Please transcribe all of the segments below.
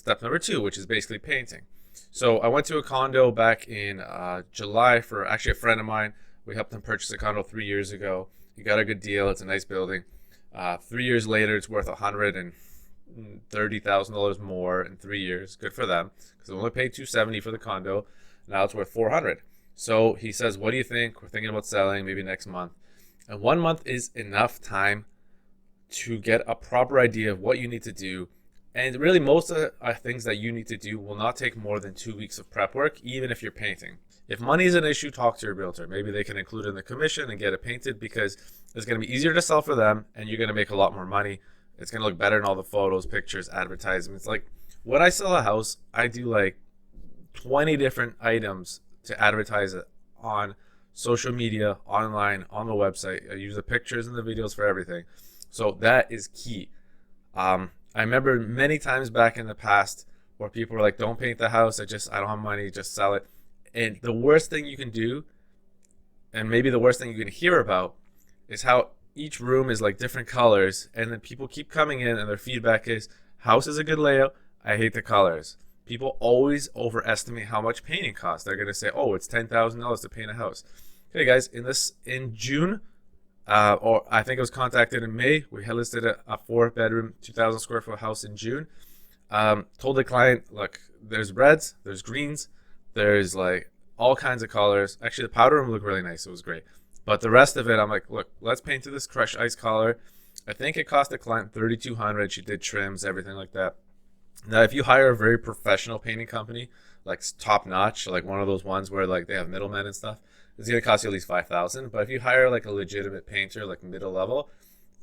step number 2, which is basically painting. So I went to a condo back in July for actually a friend of mine. We helped him purchase a condo 3 years ago. He got a good deal. It's a nice building. 3 years later, it's worth $130,000 more in 3 years. Good for them, because they only paid $270 for the condo. Now it's worth $400. So he says, "What do you think? We're thinking about selling maybe next month." And 1 month is enough time to get a proper idea of what you need to do. And really, most of the things that you need to do will not take more than 2 weeks of prep work, even if you're painting. If money is an issue, talk to your realtor. Maybe they can include it in the commission and get it painted, because it's going to be easier to sell for them and you're going to make a lot more money. It's going to look better in all the photos, pictures, advertisements. Like when I sell a house, I do like 20 different items to advertise it on social media, online, on the website. I use the pictures and the videos for everything. So that is key. I remember many times back in the past where people were like, "Don't paint the house. I don't have money, just sell it." And the worst thing you can do, and maybe the worst thing you can hear about, is how each room is like different colors, and then people keep coming in and their feedback is, "House is a good layout. I hate the colors." People always overestimate how much painting costs. They're gonna say, "Oh, it's $10,000 to paint a house." Okay, guys, in June, or I think it was contacted in May, we had listed a 4-bedroom, 2,000 square foot house in June. Told the client, "Look, there's reds, there's greens, there's like all kinds of colors." Actually, the powder room looked really nice. It was great. But the rest of it, I'm like, "Look, let's paint to this crushed ice color." I think it cost the client $3,200. She did trims, everything like that. Now, if you hire a very professional painting company, like top notch, like one of those ones where like they have middlemen and stuff, it's gonna cost you at least $5,000. But if you hire like a legitimate painter, like middle level,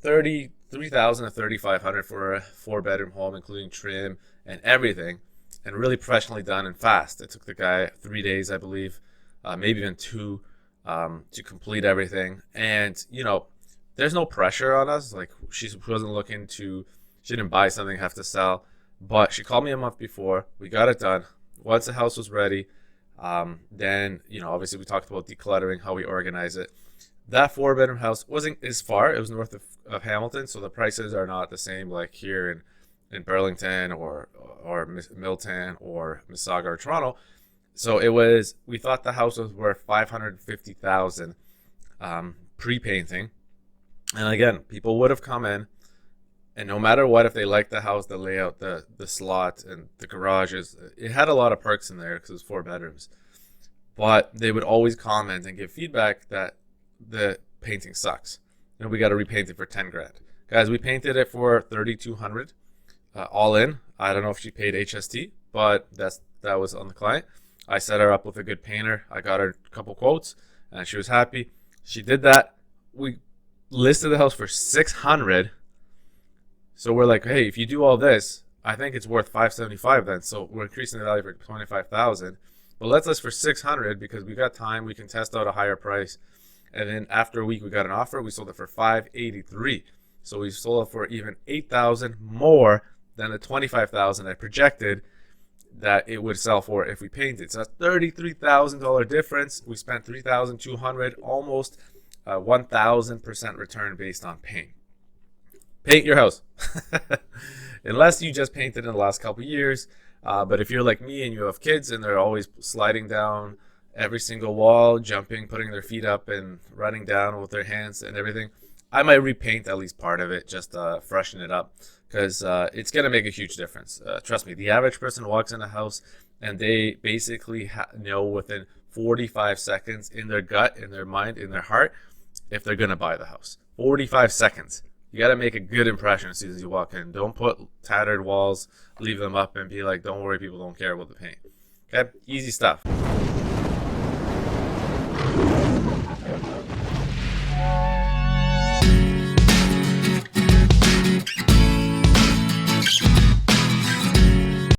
$33,000 to $3,500 for a 4-bedroom home, including trim and everything, and really professionally done and fast. It took the guy 3 days, I believe, maybe even 2, to complete everything. And there's no pressure on us. Like she wasn't looking to, she didn't buy something, have to sell. But she called me a month before. We got it done. Once the house was ready, then obviously we talked about decluttering, how we organize it. That 4-bedroom house wasn't as far. It was north of Hamilton, so the prices are not the same like here in Burlington or Milton or Mississauga or Toronto. So we thought the house was worth $550,000 pre-painting. And again, people would have come in, and no matter what, if they liked the house, the layout, the slot, and the garages, it had a lot of perks in there because it was 4 bedrooms. But they would always comment and give feedback that the painting sucks. We got to repaint it for $10,000. Guys, we painted it for $3,200 all in. I don't know if she paid HST, but that was on the client. I set her up with a good painter. I got her a couple quotes, and she was happy. She did that. We listed the house for $600. So we're like, "Hey, if you do all this, I think it's worth $575 then." So we're increasing the value for $25,000. But let's list for $600 because we got time. We can test out a higher price. And then after a week, we got an offer. We sold it for $583. So we sold it for even $8,000 more than the $25,000 I projected that it would sell for if we painted. So that's $33,000 difference. We spent $3,200, almost 1,000% return based on paint. Paint your house. Unless you just painted in the last couple of years. But if you're like me and you have kids and they're always sliding down every single wall, jumping, putting their feet up and running down with their hands and everything, I might repaint at least part of it, just freshen it up, because it's going to make a huge difference. Trust me, the average person walks in a house and they basically know within 45 seconds in their gut, in their mind, in their heart, if they're going to buy the house. 45 seconds. You got to make a good impression as soon as you walk in. Don't put tattered walls, leave them up and be like, "Don't worry, people don't care about the paint." Okay? Easy stuff.